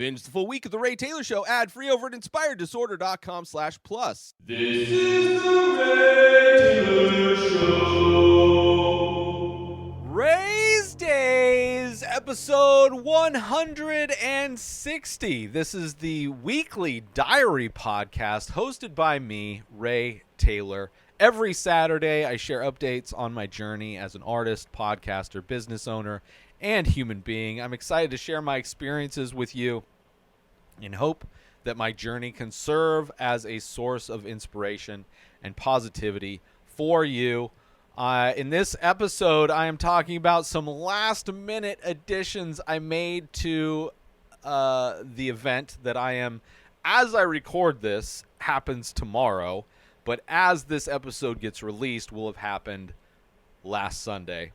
Binge the full week of The Ray Taylor Show ad-free over at inspireddisorder.com/plus. This is The Ray Taylor Show. Rayz Dayz, episode 160. This is the weekly diary podcast hosted by me, Ray Taylor. Every Saturday, I share updates on my journey as an artist, podcaster, business owner, and human being. I'm excited to share my experiences with you in hope that my journey can serve as a source of inspiration and positivity for you. In this episode, I am talking about some last-minute additions I made to the event that I am, as I record this, happens tomorrow, but as this episode gets released, will have happened last Sunday.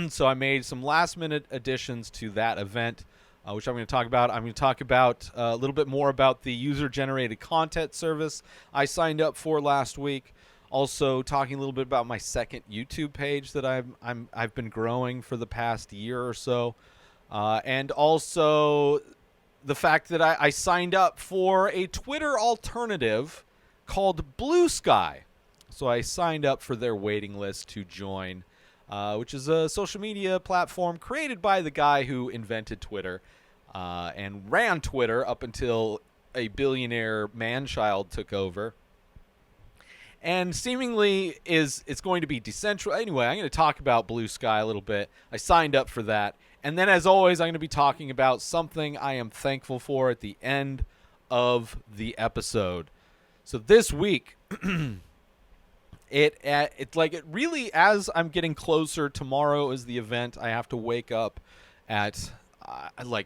So I made some last-minute additions to that event, which I'm going to talk about. I'm going to talk about a little bit more about the user-generated content service I signed up for last week. Also talking a little bit about my second YouTube page that I've been growing for the past year or so, and also the fact that I signed up for a Twitter alternative called BlueSky. So I signed up for their waiting list to join, which is a social media platform created by the guy who invented Twitter and ran Twitter up until a billionaire man-child took over. And seemingly it's going to be decentralized. Anyway, I'm going to talk about BlueSky a little bit. I signed up for that. And then, as always, I'm going to be talking about something I am thankful for at the end of the episode. So this week, it really, as I'm getting closer, tomorrow is the event. I have to wake up at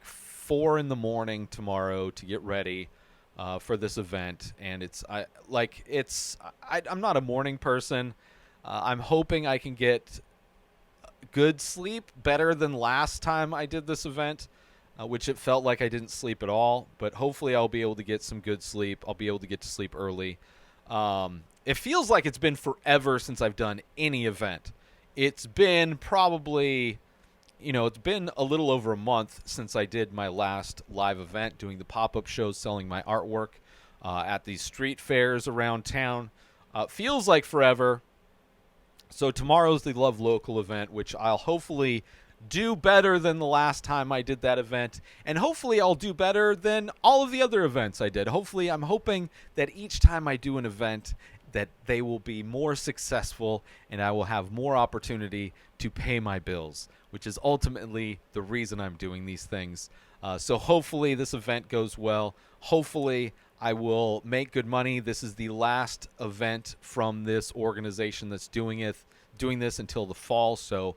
4 in the morning tomorrow to get ready for this event, and I'm not a morning person. I'm hoping I can get good sleep, better than last time I did this event, which it felt like I didn't sleep at all, but hopefully I'll be able to get some good sleep. I'll be able to get to sleep early. It feels like it's been forever since I've done any event. It's been probably, it's been a little over a month since I did my last live event, doing the pop-up shows, selling my artwork at these street fairs around town. Feels like forever. So tomorrow's the Love Local event, which I'll hopefully do better than the last time I did that event. And hopefully I'll do better than all of the other events I did. Hopefully, I'm hoping that each time I do an event, that they will be more successful and I will have more opportunity to pay my bills, which is ultimately the reason I'm doing these things. So hopefully this event goes well. Hopefully I will make good money. This is the last event from this organization that's doing this until the fall. So,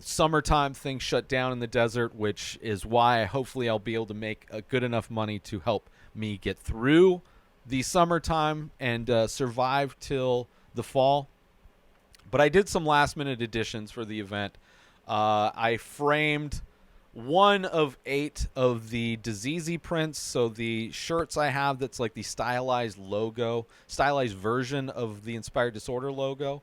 summertime things shut down in the desert, which is why hopefully I'll be able to make a good enough money to help me get through the summertime and survive till the fall. But I did some last minute additions for the event. I framed one of 8 of the Dayz prints. So the shirts I have, that's like the stylized version of the Inspired Disorder logo,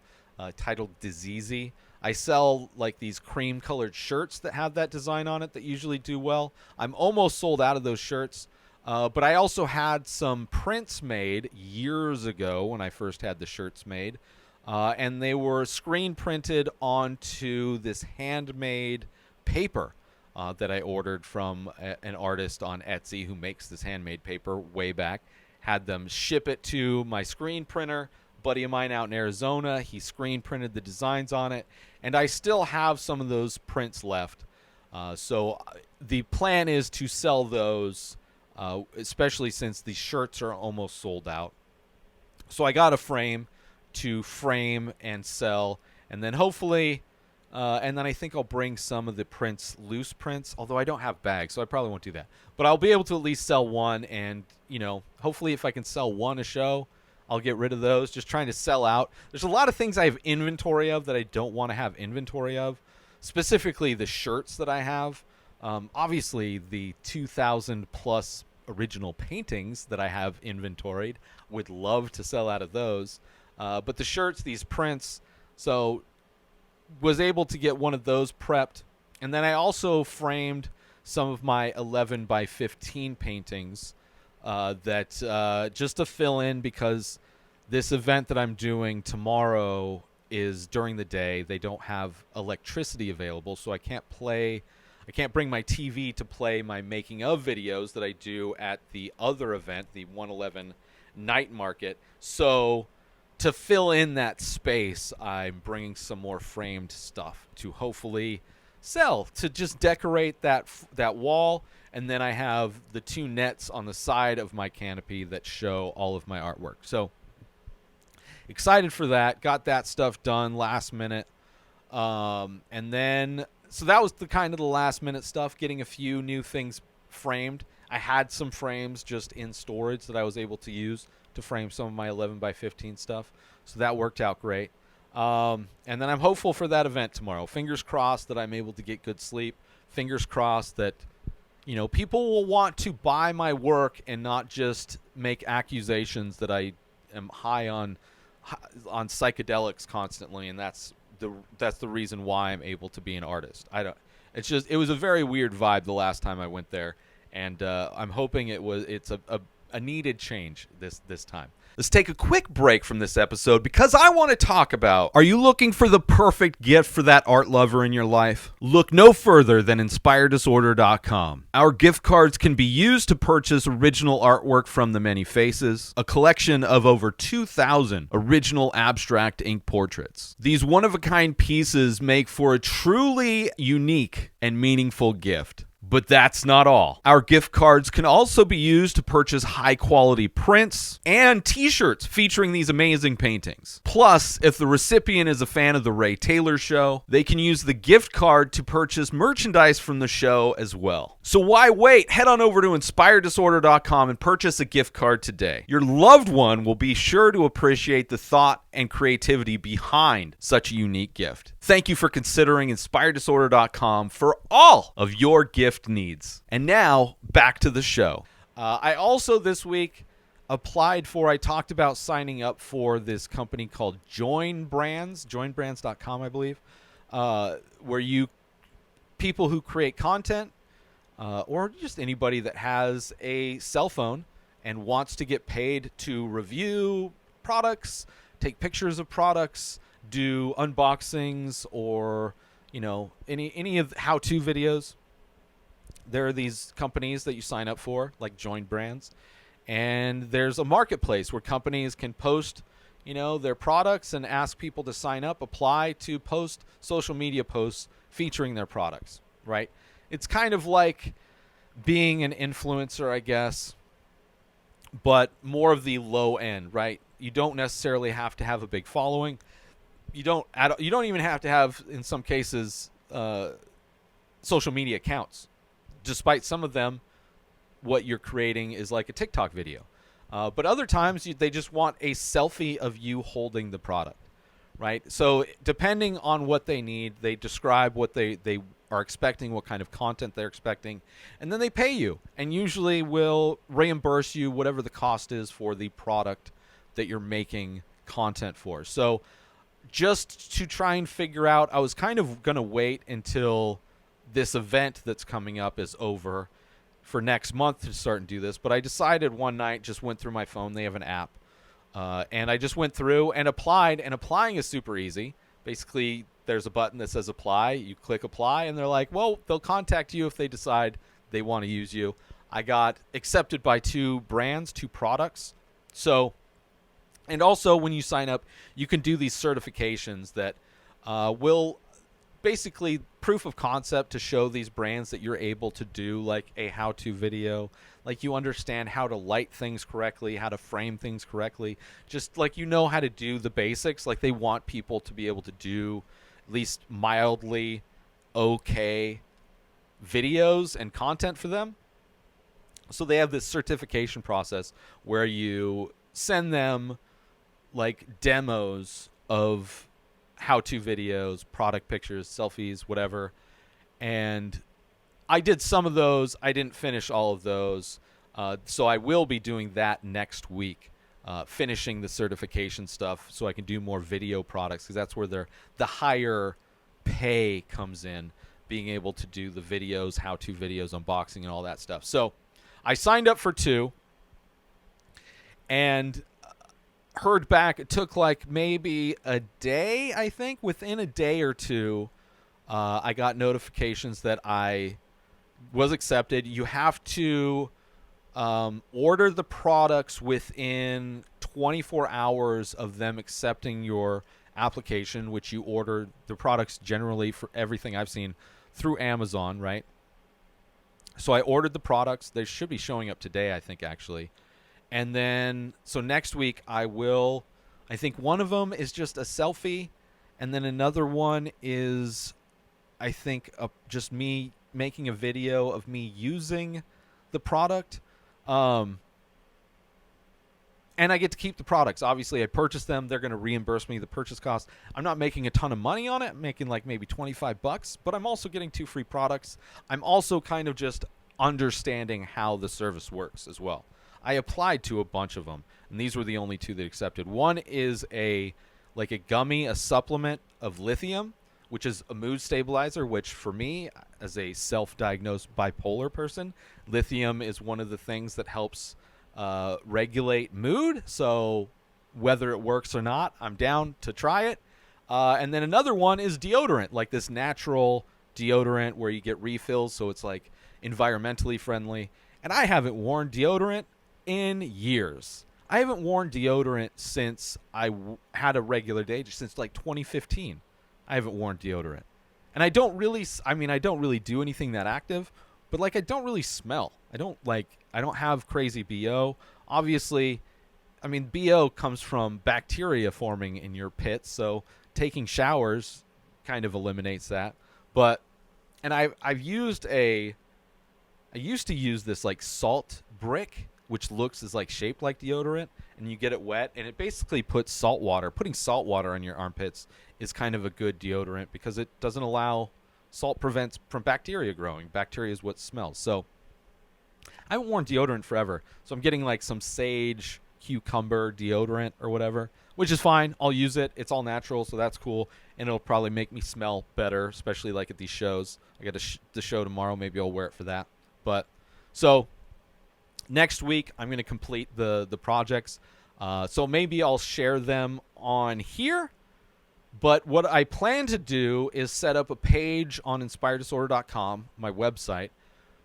titled Dayz. I sell like these cream colored shirts that have that design on it that usually do well. I'm almost sold out of those shirts. But I also had some prints made years ago when I first had the shirts made. And they were screen printed onto this handmade paper that I ordered from an artist on Etsy who makes this handmade paper way back. Had them ship it to my screen printer. Buddy of mine out in Arizona, he screen printed the designs on it. And I still have some of those prints left. So the plan is to sell those, especially since the shirts are almost sold out. So I got a frame to frame and sell, and then hopefully, and then I think I'll bring some of the prints, loose prints, although I don't have bags, so I probably won't do that. But I'll be able to at least sell one, and, hopefully if I can sell one a show, I'll get rid of those, just trying to sell out. There's a lot of things I have inventory of that I don't want to have inventory of, specifically the shirts that I have. Obviously, the 2,000 plus original paintings that I have inventoried, would love to sell out of those. But the shirts, these prints, so was able to get one of those prepped. And then I also framed some of my 11 by 15 paintings that just to fill in, because this event that I'm doing tomorrow is during the day. They don't have electricity available, so I can't bring my TV to play my making of videos that I do at the other event, the 111 night market. So to fill in that space, I'm bringing some more framed stuff to hopefully sell, to just decorate that wall. And then I have the 2 nets on the side of my canopy that show all of my artwork. So excited for that. Got that stuff done last minute. And then, so that was the kind of the last minute stuff, getting a few new things framed. I had some frames just in storage that I was able to use to frame some of my 11 by 15 stuff. So that worked out great. And then I'm hopeful for that event tomorrow. Fingers crossed that I'm able to get good sleep. Fingers crossed that, people will want to buy my work and not just make accusations that I am high on psychedelics constantly, and that's the reason why I'm able to be an artist. It was a very weird vibe the last time I went there, and I'm hoping it's a needed change this time. Let's take a quick break from this episode because I want to talk about, are you looking for the perfect gift for that art lover in your life? Look no further than InspiredDisorder.com. Our gift cards can be used to purchase original artwork from The Many Faces, a collection of over 2,000 original abstract ink portraits. These one-of-a-kind pieces make for a truly unique and meaningful gift. But that's not all. Our gift cards can also be used to purchase high-quality prints and t-shirts featuring these amazing paintings. Plus, if the recipient is a fan of The Ray Taylor Show, they can use the gift card to purchase merchandise from the show as well. So why wait? Head on over to InspiredDisorder.com and purchase a gift card today. Your loved one will be sure to appreciate the thought and creativity behind such a unique gift. Thank you for considering InspiredDisorder.com for all of your gift needs. And now, back to the show. I also this week I talked about signing up for this company called Join Brands, joinbrands.com, I believe, where people who create content, or just anybody that has a cell phone and wants to get paid to review products, take pictures of products, do unboxings, or any of how-to videos. There are these companies that you sign up for, like Join Brands, and there's a marketplace where companies can post their products and ask people to sign up, apply to post social media posts featuring their products, right? It's kind of like being an influencer, I guess, but more of the low end, right? You don't necessarily have to have a big following. You don't even have to have, in some cases, social media accounts. Despite some of them, what you're creating is like a TikTok video. But other times, they just want a selfie of you holding the product, right? So depending on what they need, they describe what they are expecting, what kind of content they're expecting, and then they pay you, and usually will reimburse you whatever the cost is for the product that you're making content for. So just to try and figure out, I was kind of going to wait until this event that's coming up is over for next month to start and do this, but I decided one night, just went through my phone, they have an app, and I just went through and applied, and applying is super easy. Basically, there's a button that says apply, you click apply, and they're like, well, they'll contact you if they decide they want to use you. I got accepted by 2 brands, 2 products. So, and also when you sign up, you can do these certifications that will basically proof of concept to show these brands that you're able to do like a how-to video, like you understand how to light things correctly, how to frame things correctly, just like how to do the basics. Like they want people to be able to do at least mildly okay videos and content for them. So they have this certification process where you send them like demos of how-to videos, product pictures, selfies, whatever. And I did some of those. I didn't finish all of those. So I will be doing that next week, finishing the certification stuff so I can do more video products, because that's where the higher pay comes in. being able to do the videos, how-to videos, unboxing, and all that stuff. So I signed up for 2 and heard back. It took like maybe a day, I think. Within a day or 2, I got notifications that I was accepted. You have to order the products within 24 hours of them accepting your application, which you order the products generally, for everything I've seen, through Amazon, right? So I ordered the products. They should be showing up today, I think, actually. And then, so next week I think one of them is just a selfie, and then another one is, I think, just me making a video of me using the product. And I get to keep the products. Obviously, I purchased them. They're going to reimburse me the purchase cost. I'm not making a ton of money on it. I'm making like maybe $25, but I'm also getting 2 free products. I'm also kind of just understanding how the service works as well. I applied to a bunch of them, and these were the only 2 that accepted. One is a gummy, a supplement of lithium, which is a mood stabilizer, which for me, as a self-diagnosed bipolar person, lithium is one of the things that helps regulate mood. So whether it works or not, I'm down to try it. And then another one is deodorant, like this natural deodorant where you get refills, so it's like environmentally friendly. And I haven't worn deodorant in years. I haven't worn deodorant since I had a regular day, since like 2015. I haven't worn deodorant. And I don't really do anything that active, but like I don't really smell. I don't have crazy BO. Obviously, I mean, BO comes from bacteria forming in your pits, so taking showers kind of eliminates that. But, and I used I used to use this like salt brick, which is like shaped like deodorant, and you get it wet, and it basically puts salt water. Putting salt water on your armpits is kind of a good deodorant because it doesn't allow, salt prevents from bacteria growing. Bacteria is what smells. So I haven't worn deodorant forever, so I'm getting like some sage cucumber deodorant or whatever, which is fine. I'll use it. It's all natural, so that's cool, and it'll probably make me smell better, especially like at these shows. I got the show tomorrow. Maybe I'll wear it for that. But so next week I'm going to complete the projects. So maybe I'll share them on here. But what I plan to do is set up a page on inspireddisorder.com, my website,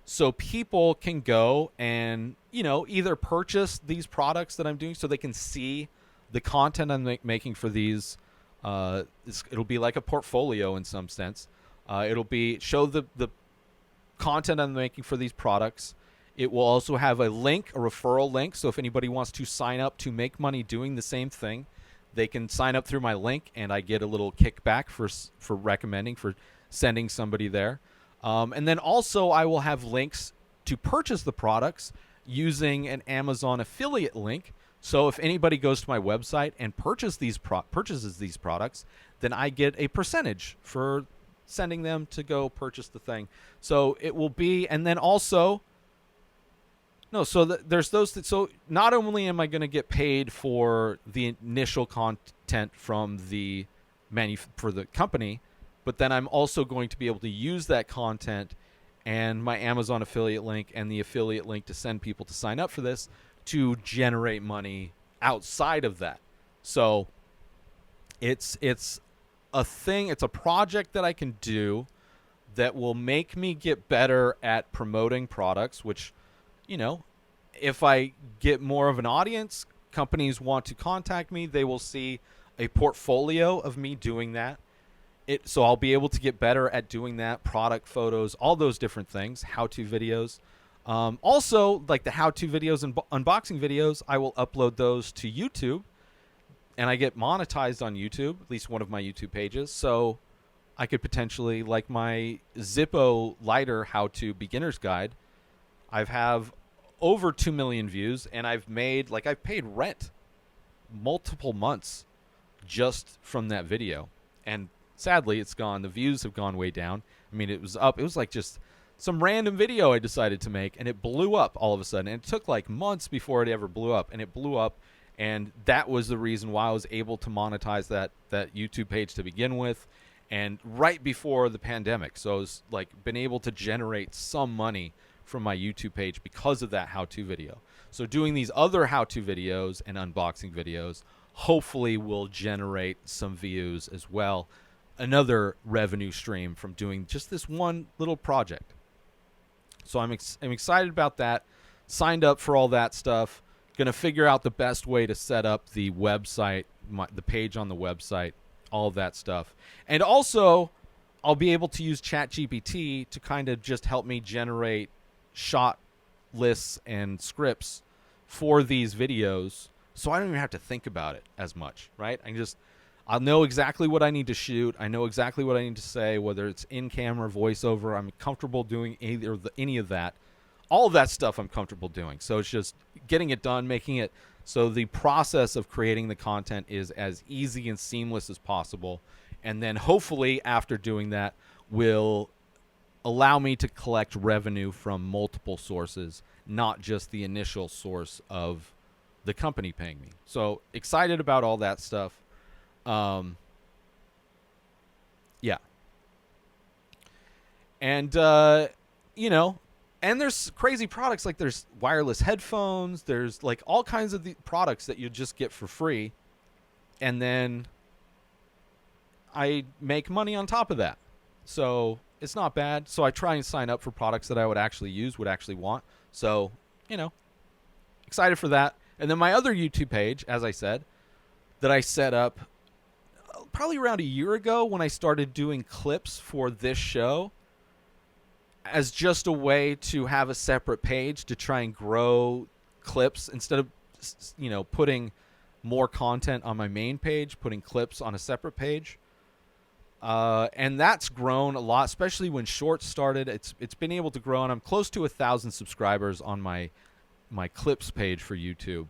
so people can go and, either purchase these products that I'm doing so they can see the content I'm making for these. It'll be like a portfolio in some sense. It'll be show the content I'm making for these products. It will also have a link, a referral link. So if anybody wants to sign up to make money doing the same thing, they can sign up through my link, and I get a little kickback for recommending, for sending somebody there. And then also I will have links to purchase the products using an Amazon affiliate link. So if anybody goes to my website and purchases these products, then I get a percentage for sending them to go purchase the thing. So it will be, and then also, there's those so not only am I going to get paid for the initial content from the for the company, but then I'm also going to be able to use that content and my Amazon affiliate link and the affiliate link to send people to sign up for this to generate money outside of that. So it's a thing, it's a project that I can do that will make me get better at promoting products, which, if I get more of an audience, companies want to contact me, they will see a portfolio of me doing that. So I'll be able to get better at doing that, product photos, all those different things, how-to videos. Also, like the how-to videos and unboxing videos, I will upload those to YouTube, and I get monetized on YouTube, at least one of my YouTube pages. So I could potentially, like my Zippo lighter how-to beginner's guide, I've have over 2 million views, and I've paid rent multiple months just from that video. And sadly, it's gone. The views have gone way down. I mean, it was up. It was like just some random video I decided to make, and it blew up all of a sudden. And it took like months before it ever blew up, and it blew up. And that was the reason why I was able to monetize that YouTube page to begin with. and right before the pandemic. So I was like been able to generate some money from my YouTube page because of that how-to video. So doing these other how-to videos and unboxing videos hopefully will generate some views as well. Another revenue stream from doing just this one little project. So I'm excited about that. Signed up for all that stuff. Going to figure out the best way to set up the website, the page on the website, all of that stuff. And also, I'll be able to use ChatGPT to kind of just help me generate shot lists and scripts for these videos, so I don't even have to think about it as much, right? I'll know exactly what I need to shoot. I know exactly what I need to say, whether it's in-camera, voiceover. I'm comfortable doing any of that. All of that stuff I'm comfortable doing. So it's just getting it done, making it so the process of creating the content is as easy and seamless as possible. And then hopefully after doing that will allow me to collect revenue from multiple sources, not just the initial source of the company paying me. So excited about all that stuff. Yeah. And, and there's crazy products, like there's wireless headphones. There's like all kinds of the products that you just get for free. And then I make money on top of that. So it's not bad. So I try and sign up for products that I would actually use, would actually want. So, excited for that. And then my other YouTube page, as I said, that I set up probably around a year ago when I started doing clips for this show as just a way to have a separate page to try and grow clips instead of, putting more content on my main page, putting clips on a separate page. And that's grown a lot, especially when shorts started. It's been able to grow, and I'm close to 1,000 subscribers on my clips page for YouTube,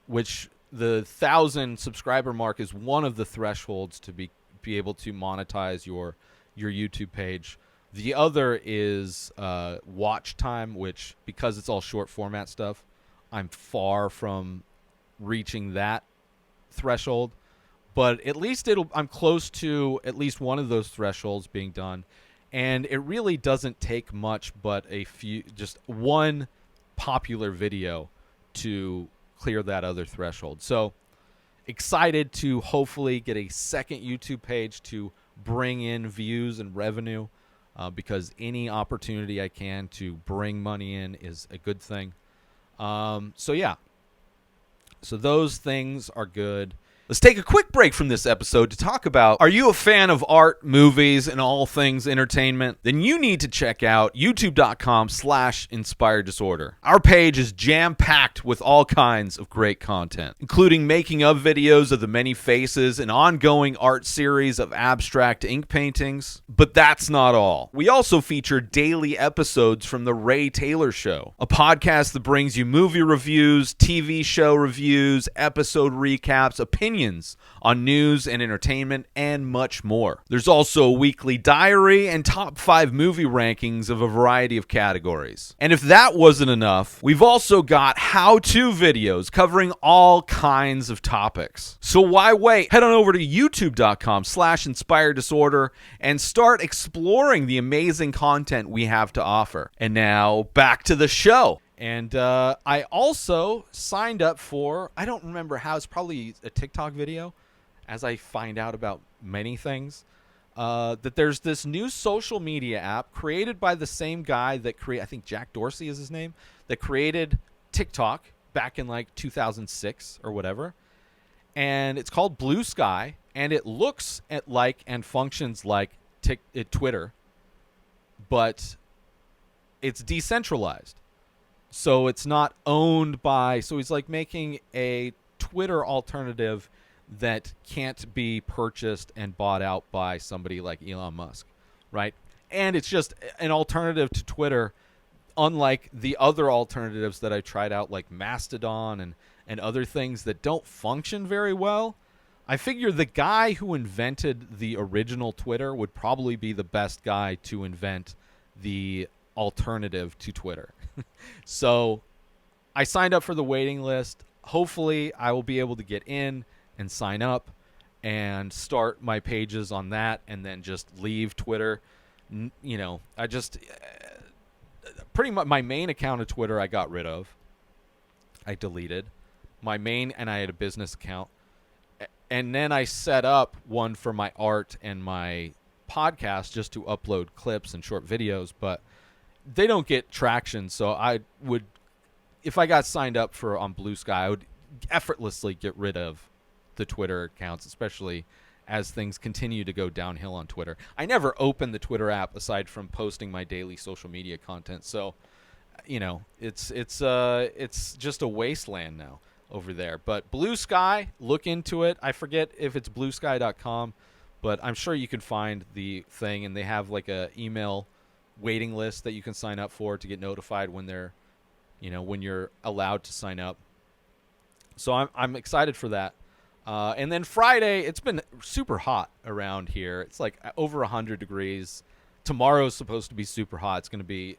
which the 1,000 subscriber mark is one of the thresholds to be able to monetize your YouTube page. The other is watch time, which, because it's all short format stuff, I'm far from reaching that threshold. But at least I'm close to at least one of those thresholds being done. And it really doesn't take much but just one popular video to clear that other threshold. So excited to hopefully get a second YouTube page to bring in views and revenue, because any opportunity I can to bring money in is a good thing. So yeah. So those things are good. Let's take a quick break from this episode to talk about, are you a fan of art, movies, and all things entertainment? Then you need to check out youtube.com/inspireddisorder. Our page is jam-packed with all kinds of great content, including making of videos of the many faces, an ongoing art series of abstract ink paintings. But that's not all. We also feature daily episodes from The Ray Taylor Show, a podcast that brings you movie reviews, TV show reviews, episode recaps, opinions on news and entertainment, and much more. There's also a weekly diary and top 5 movie rankings of a variety of categories. And if that wasn't enough, we've also got how-to videos covering all kinds of topics. So why wait? Head on over to youtube.com/inspireddisorder and start exploring the amazing content we have to offer. And now back to the show. And I also signed up for, I don't remember how, it's probably a TikTok video, as I find out about many things, that there's this new social media app created by the same guy that I think Jack Dorsey is his name, that created TikTok back in like 2006 or whatever. And it's called BlueSky, and it looks like and functions like Twitter, but it's decentralized. So it's not owned by, so he's like making a Twitter alternative that can't be purchased and bought out by somebody like Elon Musk, right? And it's just an alternative to Twitter, unlike the other alternatives that I tried out, like Mastodon and other things that don't function very well. I figure the guy who invented the original Twitter would probably be the best guy to invent the alternative to Twitter. So I signed up for the waiting list. Hopefully I will be able to get in and sign up and start my pages on that, and then just leave Twitter. I just pretty much my main account of Twitter I got rid of. I deleted my main, and I had a business account. And then I set up one for my art and my podcast just to upload clips and short videos, but they don't get traction. So I would, if I got signed up for on BlueSky, I would effortlessly get rid of the Twitter accounts, especially as things continue to go downhill on Twitter. I never open the Twitter app aside from posting my daily social media content. So, it's just a wasteland now over there. But BlueSky, look into it. I forget if it's bluesky.com, but I'm sure you can find the thing, and they have like a email waiting list that you can sign up for to get notified when when you're allowed to sign up. So I'm excited for that. And then Friday, it's been super hot around here. It's like over 100 degrees. Tomorrow's supposed to be super hot. It's going to be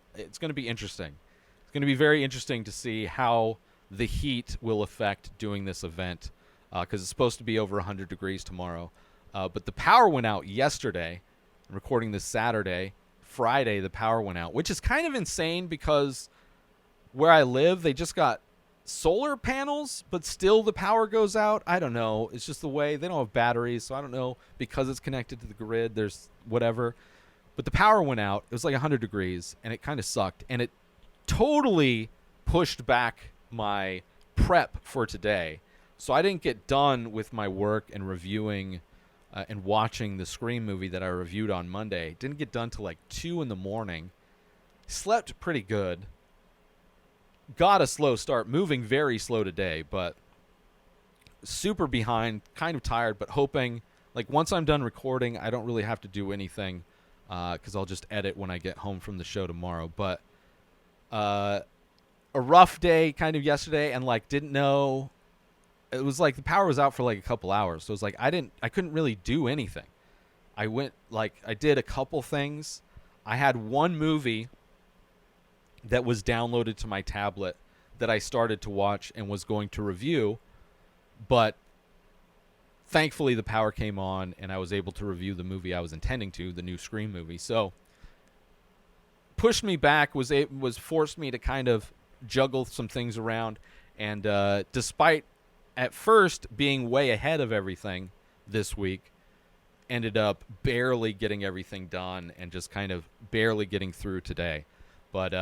interesting. It's going to be very interesting to see how the heat will affect doing this event, because it's supposed to be over 100 degrees tomorrow. But the power went out yesterday. I'm recording this Saturday. Friday, the power went out, which is kind of insane because where I live, they just got solar panels, but still the power goes out. I don't know. It's just the way they don't have batteries, so I don't know, because it's connected to the grid, there's whatever. But the power went out. It was like 100 degrees, and it kind of sucked. And it totally pushed back my prep for today. So I didn't get done with my work and reviewing and watching the Scream movie that I reviewed on Monday. Didn't get done till like 2 in the morning. Slept pretty good. Got a slow start, moving very slow today, but super behind, kind of tired, but hoping, like, once I'm done recording, I don't really have to do anything, because I'll just edit when I get home from the show tomorrow. But a rough day kind of yesterday, and like didn't know, it was like the power was out for like a couple hours, so it was like I couldn't really do anything. I did a couple things. I had one movie that was downloaded to my tablet that I started to watch and was going to review, but thankfully the power came on and I was able to review the movie I was intending to, the new Scream movie. So pushed me back, was forced me to kind of juggle some things around, and despite at first being way ahead of everything this week, ended up barely getting everything done and just kind of barely getting through today. But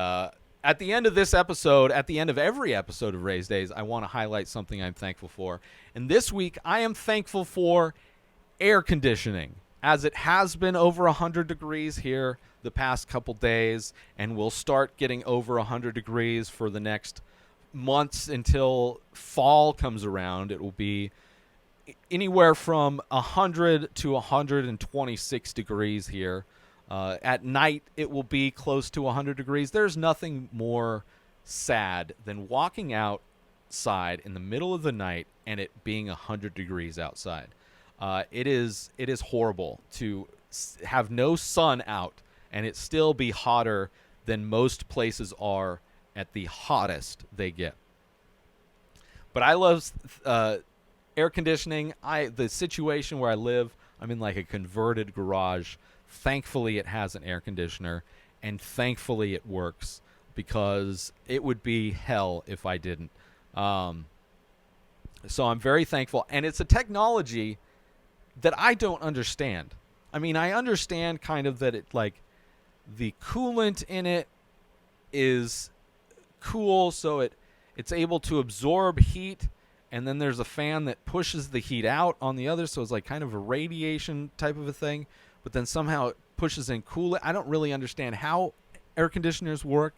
at the end of this episode, at the end of every episode of Rayz Dayz, I want to highlight something I'm thankful for. And this week, I am thankful for air conditioning, as it has been over 100 degrees here the past couple days, and we'll start getting over 100 degrees for the next months until fall comes around. It will be anywhere from 100 to 126 degrees here. At night, it will be close to 100 degrees. There's nothing more sad than walking outside in the middle of the night and it being 100 degrees outside. It is horrible to have no sun out and it still be hotter than most places are at the hottest they get. But I love air conditioning. The situation where I live, I'm in like a converted garage. Thankfully, it has an air conditioner, and thankfully it works, because it would be hell if I didn't. So I'm very thankful, and it's a technology that I don't understand. I mean, I understand kind of that it, like, the coolant in it is cool, so it's able to absorb heat, and then there's a fan that pushes the heat out on the other, so it's like kind of a radiation type of a thing. But then somehow it pushes in coolant. I don't really understand how air conditioners work,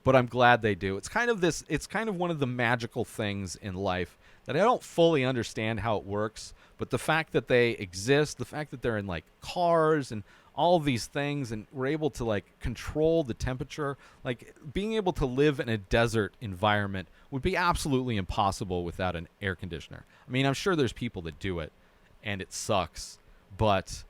but I'm glad they do. It's kind of one of the magical things in life that I don't fully understand how it works, but the fact that they exist, the fact that they're in like cars and all of these things, and we're able to like control the temperature, like being able to live in a desert environment would be absolutely impossible without an air conditioner. I mean, I'm sure there's people that do it and it sucks, but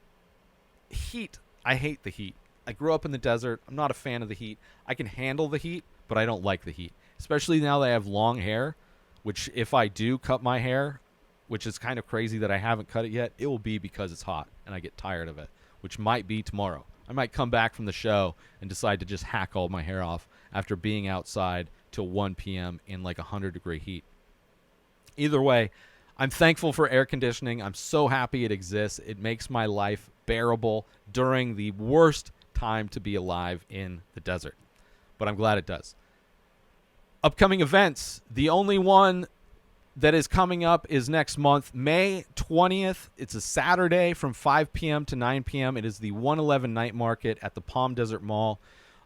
heat, I hate the heat. I grew up in the desert. I'm not a fan of the heat. I can handle the heat, but I don't like the heat, especially now that I have long hair, which if I do cut my hair, which is kind of crazy that I haven't cut it yet, it will be because it's hot and I get tired of it, which might be tomorrow. I might come back from the show and decide to just hack all my hair off after being outside till 1 p.m. in like 100-degree heat. Either way, I'm thankful for air conditioning. I'm so happy it exists. It makes my life bearable during the worst time to be alive in the desert. But I'm glad it does. Upcoming events. The only one that is coming up is next month, May 20th. It's a Saturday from 5 p.m. to 9 p.m. It is the 111 Night Market at the Palm Desert Mall.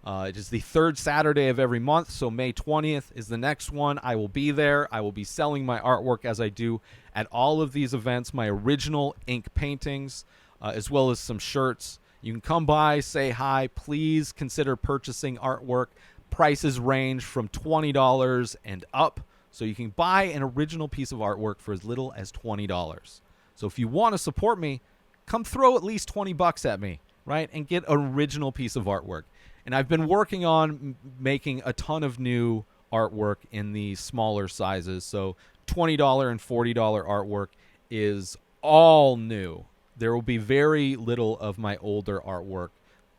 It is the third Saturday of every month, so May 20th is the next one. I will be there. I will be selling my artwork as I do at all of these events, my original ink paintings, as well as some shirts. You can come by, say hi. Please consider purchasing artwork. Prices range from $20 and up. So you can buy an original piece of artwork for as little as $20. So if you want to support me, come throw at least $20 at me, right? And get an original piece of artwork. And I've been working on making a ton of new artwork in the smaller sizes. So $20 and $40 artwork is all new. There will be very little of my older artwork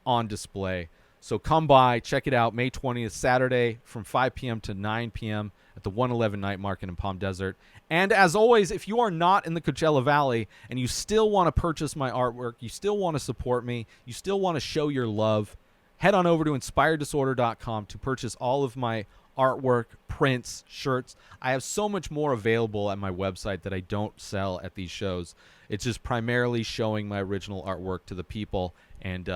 on display. So come by, check it out, May 20th, Saturday from 5 p.m. to 9 p.m. at the 111 Night Market in Palm Desert. And as always, if you are not in the Coachella Valley and you still want to purchase my artwork, you still want to support me, you still want to show your love, head on over to inspireddisorder.com to purchase all of my artwork, prints, shirts. I have so much more available at my website that I don't sell at these shows. It's just primarily showing my original artwork to the people and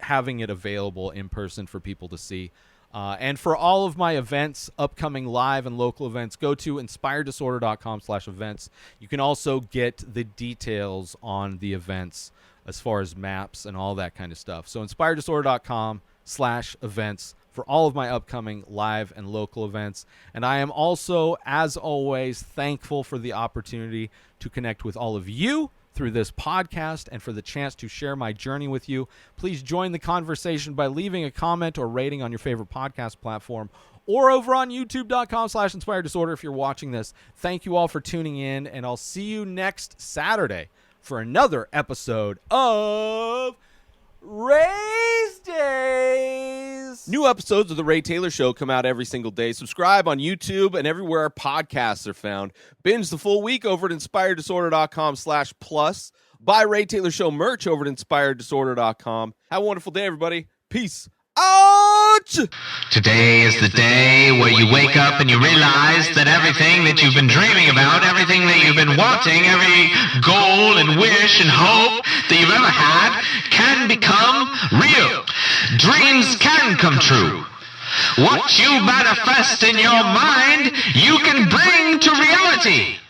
having it available in person for people to see. And for all of my events, upcoming live and local events, go to inspireddisorder.com/events. You can also get the details on the events as far as maps and all that kind of stuff. So inspireddisorder.com/events for all of my upcoming live and local events. And I am also, as always, thankful for the opportunity to connect with all of you through this podcast and for the chance to share my journey with you. Please join the conversation by leaving a comment or rating on your favorite podcast platform or over on youtube.com/inspireddisorder if you're watching this. Thank you all for tuning in, and I'll see you next Saturday for another episode of Rayz Dayz. New episodes of The Ray Taylor Show come out every single day. Subscribe on YouTube and everywhere our podcasts are found. Binge the full week over at inspireddisorder.com/plus. Buy Ray Taylor Show merch over at inspireddisorder.com. Have a wonderful day, everybody. Peace out! Today is the day where you wake up and you realize that everything that you've been dreaming about, everything that you've been wanting, every goal and wish and hope that you've ever had can become real. Dreams can come true. What you manifest in your mind, you can bring to reality.